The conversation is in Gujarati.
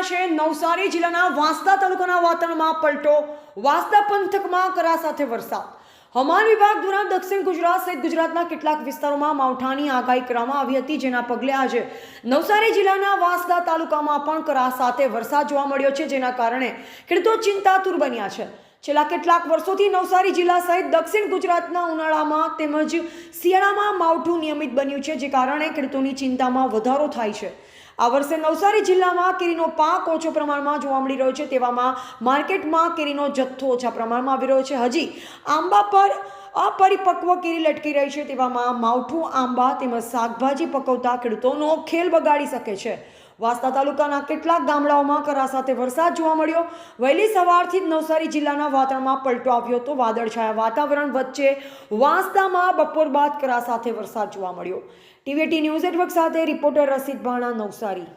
રહ્યા છે નવસારી જિલ્લાના વાંસદા તાલુકાના વાતાવરણમાં પલટો। વાંસદા પંથકમાં કરા સાથે વરસાદ। હવામાન વિભાગ દ્વારા દક્ષિણ ગુજરાત સહિત ગુજરાતના કેટલાક વિસ્તારોમાં માવઠાની આગાહી કરવામાં આવી હતી, જેના પગલે આજે નવસારી જિલ્લાના વાંસદા તાલુકામાં પણ કરા સાથે વરસાદ જોવા મળ્યો છે, જેના કારણે ખેડૂતો ચિંતાતુર બન્યા છે। છેલ્લા કેટલાક વર્ષોથી નવસારી જિલ્લા સહિત દક્ષિણ ગુજરાતના ઉનાળામાં તેમજ શિયાળામાં માવઠું નિયમિત બન્યું છે, જે કારણે ખેડૂતોની ચિંતામાં વધારો થાય છે। આ વર્ષે નવસારી જિલ્લામાં કેરીનો પાક ઓછો પ્રમાણમાં જોવા મળી રહ્યો છે, તેવામાં માર્કેટમાં કેરીનો જથ્થો ઓછા પ્રમાણમાં આવી રહ્યો છે। હજી આંબા પર અપરિપક્વ કેરી લટકી રહી છે, તેવામાં માવઠું આંબા તેમજ શાકભાજી પકવતા ખેડૂતોનો ખેલ બગાડી શકે છે। વાંસદા તાલુકાના કેટલાક ગામડાઓમાં કરા સાથે વરસાદ જોવા મળ્યો। વહેલી સવારથી જ નવસારી જિલ્લાના વાતાવરણમાં પલટો આવ્યો હતો। વાદળછાયા વાતાવરણ વચ્ચે વાંસદામાં બપોર બાદ કરા સાથે વરસાદ જોવા મળ્યો। ટીવી18 ન્યૂઝ નેટવર્ક સાથે રિપોર્ટર રસીદ ભાણા, નવસારી।